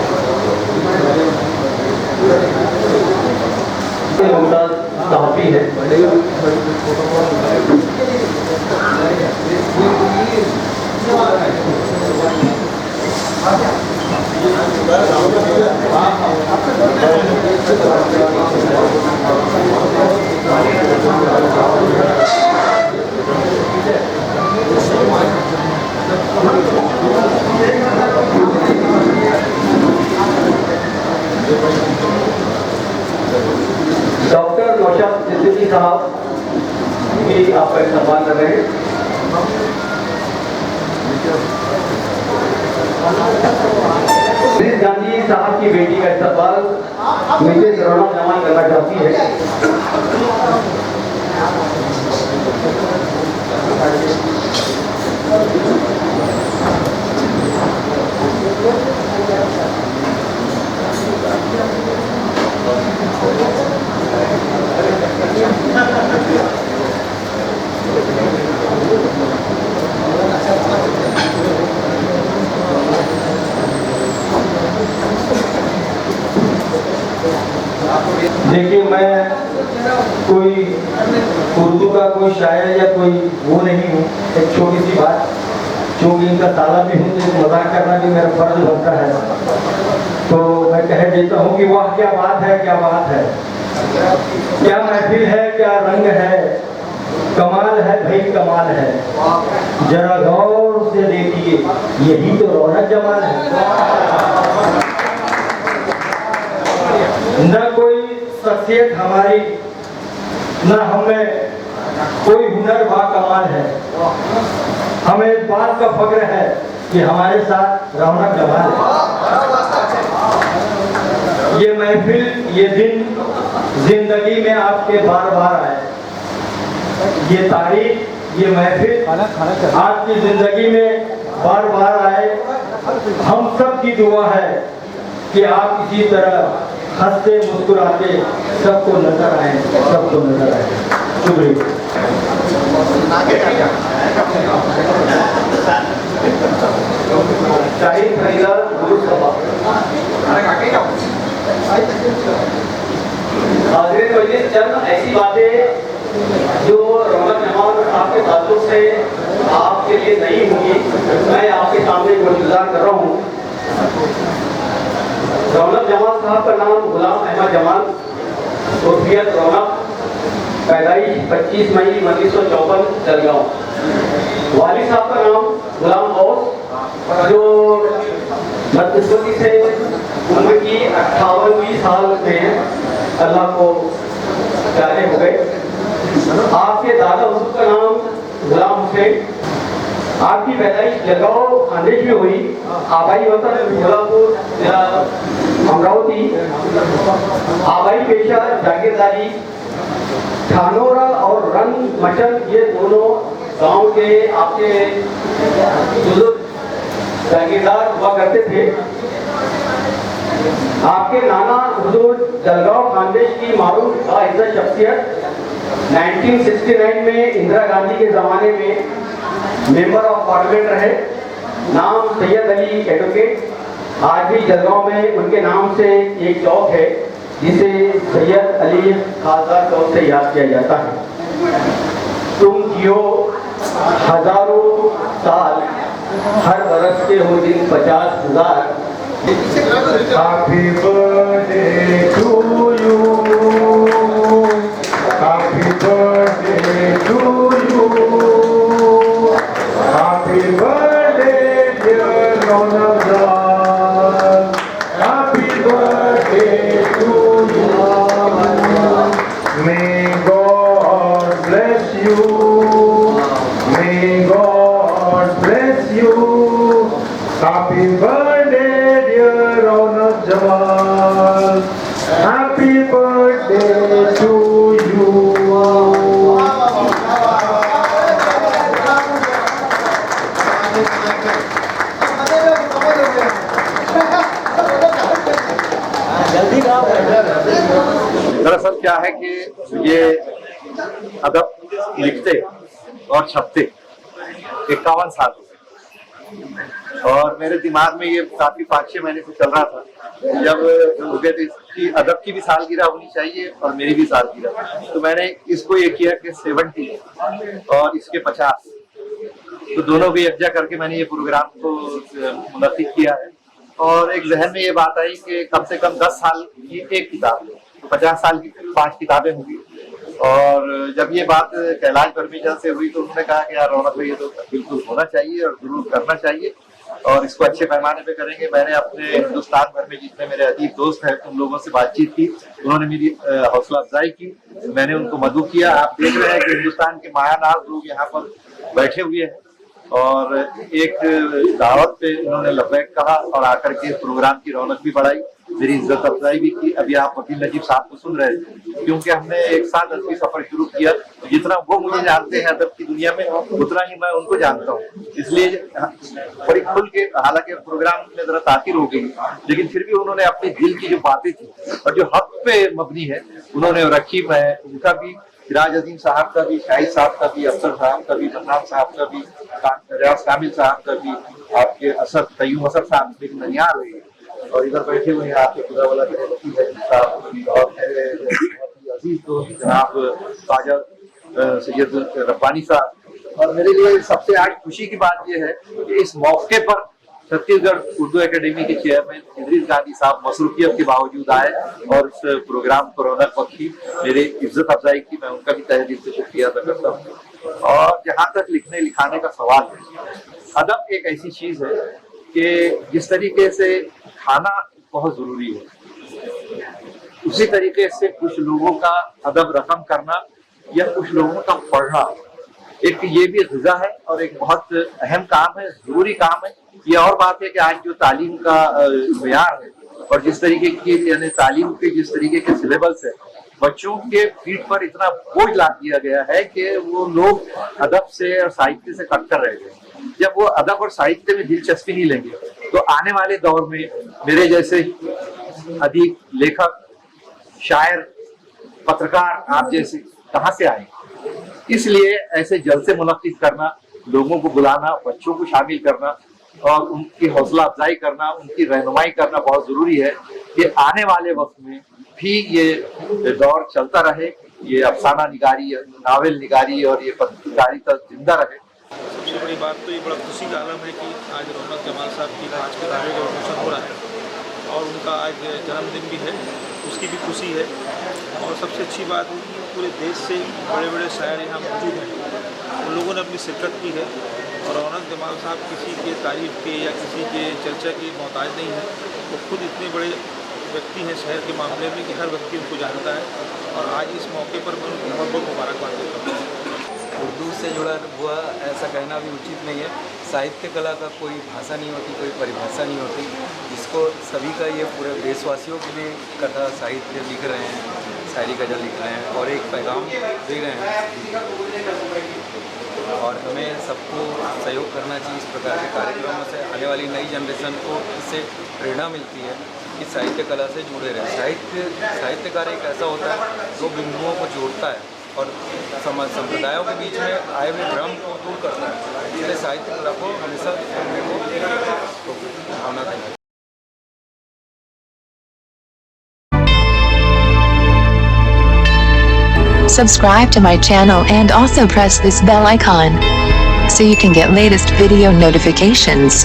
मुमताज साहब भी हैं। डॉक्टर नौशाद सिद्दीकी साहब भी आपका सम्मान कर रहे हैं। प्रिंस गांधी साहब की बेटी का इस्तकबाल मिसेज रौनक जमाल करना चाहती है। देखिए, मैं कोई उर्दू का कोई शायर या कोई वो नहीं हूँ। एक छोटी सी बात, चूँकि इनका ताला भी हूँ तो मजाक करना भी मेरा फर्ज बनता है, तो मैं कह देता हूँ कि वाह क्या बात है, क्या बात है, क्या महफिल है, क्या रंग है, कमाल है भाई कमाल है, जरा गौर से देखिए यही तो रौनक जमाल है। न कोई शख्सियत हमारी, न हमें कोई हुनर बा कमाल है, हमें इस बात का फख्र है कि हमारे साथ रौनक जमाल है। ये महफिल, ये दिन जिंदगी में आपके बार बार आए, ये तारीख, ये महफिल आपकी जिंदगी में बार बार आए। हम सब की दुआ है कि आप इसी तरह हंसते मुस्कुराते सबको नजर आए, सबको नजर आए। शुक्रिया। शाहीन फरीदा गुरु सभा। हाज़िर मजलिस, चंद ऐसी बातें जो रौनक जमाल साहब के ताल्लुक से आपके लिए नहीं होंगी, मैं आपके सामने गुज़ार कर रहा हूँ। रौनक जमाल साहब का नाम गुलाम अहमद जमाल उर्फियत रौनक, पैदाइश 25 मई 1954 जलगांव। वालिद साहब का नाम गुलाम गौस, जो बदकिस्मती से उम्र की 58वीं साल में अल्लाह को प्यारे हो गए। आपके दादा हुजूर का नाम गुलाम हुसैन। आपकी पैदाइश जलगांव खानदेश में हुई। आबाई वतन भोलापुर अमरावती। आबाई पेशा जागीरदारी। धानोरा और रंग मचन, ये दोनों गांव के आपके बुजुर्ग जागीरदार हुआ करते थे। आपके नाना हुजूर जलगांव खानदेश की मारूफ बाइज्जत शख्सियत 1969 में इंदिरा गांधी के ज़माने में मेंबर ऑफ पार्लियामेंट रहे। नाम सैयद अली एडवोकेट। आज भी जलगांव में उनके नाम से एक चौक है जिसे सैयद अली खासदार चौक से याद किया जाता है। तुम जियो हजारों साल, हर बरस के हो दिन 50,000। Happy birthday to you. Happy birthday to you. Happy birthday dear Ramadan. Happy birthday to you. May God bless you. May God bless you. Happy birthday dear Raunak Jamal. Happy birthday to you. दरअसल क्या है कि ये अदब लिखते और छपते 51 साल हो गए। और मेरे दिमाग में ये काफी 5-6 महीने से चल रहा था। जब हो गया तो इसकी अदब की भी सालगिरह होनी चाहिए और मेरी भी सालगिरह, तो मैंने इसको ये किया कि 70 और इसके 50, तो दोनों को यकजा करके मैंने ये प्रोग्राम को मुनक्किद किया है। और एक जहन में ये बात आई कि कम से कम 10 साल की एक किताब, तो 50 साल की 5 किताबें होंगी। और जब ये बात कैलाश बर्मीजा से हुई तो उन्होंने कहा कि यार रौनक भाई ये तो बिल्कुल होना चाहिए और जरूर करना चाहिए और इसको अच्छे पैमाने पे करेंगे। मैंने अपने हिंदुस्तान भर में जितने मेरे अजीब दोस्त हैं उन लोगों से बातचीत की, उन्होंने मेरी हौसला अफजाई की, मैंने उनको मदऊ किया। आप देख रहे हैं कि हिंदुस्तान के मायानाज लोग यहाँ पर बैठे हुए हैं और एक दावत पे उन्होंने लब्बैक कहा और आकर के प्रोग्राम की रौनक भी बढ़ाई, मेरी इज्जत अफजाई भी की। अभी आप वकील नजीब साहब को सुन रहे थे, क्योंकि हमने एक साथ असली सफर शुरू किया, तो जितना वो मुझे जानते हैं अदब की दुनिया में उतना ही मैं उनको जानता हूँ। इसलिए बड़ी खुल के, हालांकि प्रोग्राम में जरा ताखिर हो गई, लेकिन फिर भी उन्होंने अपने दिल की जो बातें थी और जो हक पे मबनी है उन्होंने रखी। मैं उनका भी, सिराज अजीम साहब का भी, शाहिद साहब का भी, अफसर साहब का भी, मन्नान साहब का भी, रियाज कामिल साहब का भी, आपके असद तय्यूम असद साहब भी ननियार हुई और इधर बैठे हुए हैं आपके खुदा वाला साहब और मेरे अजीज दोस्त जनाब ख्वाजा सैयद रब्बानी साहब। और मेरे लिए सबसे आज खुशी की बात यह है कि इस मौके पर छत्तीसगढ़ उर्दू एकेडमी के चेयरमैन इदरीस गांधी साहब मसरूफियत के बावजूद आए और इस प्रोग्राम को रौनक बख्शी, मेरी इज्जत अफजाई की, मैं उनका भी तहे दिल से शुक्रिया अदा करता हूँ। और जहाँ तक लिखने लिखाने का सवाल है, अदब एक ऐसी चीज है कि जिस तरीके से खाना बहुत जरूरी है, उसी तरीके से कुछ लोगों का अदब रकम करना या कुछ लोगों का पढ़ना, एक ये भी ग़िज़ा है और एक बहुत अहम काम है, जरूरी काम है। ये और बात है कि आज जो तालीम का मेयार है और जिस तरीके की यानी तालीम के जिस तरीके के सिलेबस है, बच्चों के पीठ पर इतना बोझ ला दिया गया है कि वो लोग अदब से और साहित्य से कट्टर रह गए। जब वो अदब और साहित्य में दिलचस्पी नहीं लेंगे तो आने वाले दौर में मेरे जैसे अदीब, लेखक, शायर, पत्रकार आप जैसे कहाँ से आएंगे? इसलिए ऐसे जलसे मुनक्किद करना, लोगों को बुलाना, बच्चों को शामिल करना और उनकी हौसला अफजाई करना, उनकी रहनुमाई करना बहुत जरूरी है कि आने वाले वक्त में भी ये दौर चलता रहे, ये अफसाना निगारी, नावल निगारी और ये पत्रकारिता जिंदा रहे। सबसे बड़ी बात तो ये बड़ा खुशी का आलम है कि आज रौनक जमाल साहब की 5 किताबों का प्रमोशन हो रहा है और उनका आज जन्मदिन भी है, उसकी भी खुशी है। और सबसे अच्छी बात है कि पूरे देश से बड़े बड़े शायर यहाँ मौजूद हैं, उन लोगों ने अपनी शिरकत की है। और रौनक जमाल साहब किसी के तारीफ के या किसी के चर्चा की मोहताज नहीं है, वो खुद इतने बड़े व्यक्ति हैं शहर के मामले में कि हर व्यक्ति उनको जानता है। और आज इस मौके पर मैं उनको बहुत बहुत मुबारकबाद देता हूँ। उर्दू से जुड़ा हुआ ऐसा कहना भी उचित नहीं है। साहित्य कला का कोई भाषा नहीं होती, कोई परिभाषा नहीं होती, जिसको सभी का ये पूरे देशवासियों के लिए कथा साहित्य लिख रहे हैं, शायरी गज़ल लिख रहे हैं और एक पैगाम दे रहे हैं। और हमें सबको सहयोग करना चाहिए इस प्रकार के कार्यक्रमों से। आने वाली नई जनरेशन को इससे प्रेरणा मिलती है कि साहित्य कला से जुड़े रहें। साहित्यकार एक ऐसा होता है जो बिंदुओं को जोड़ता है और संप्रदायों के बीच में आए हुए भ्रम को दूर करता है। इसलिए साहित्य कला को हमेशा करने को भावना देना। Subscribe to my channel and also press this bell icon so you can get latest video notifications.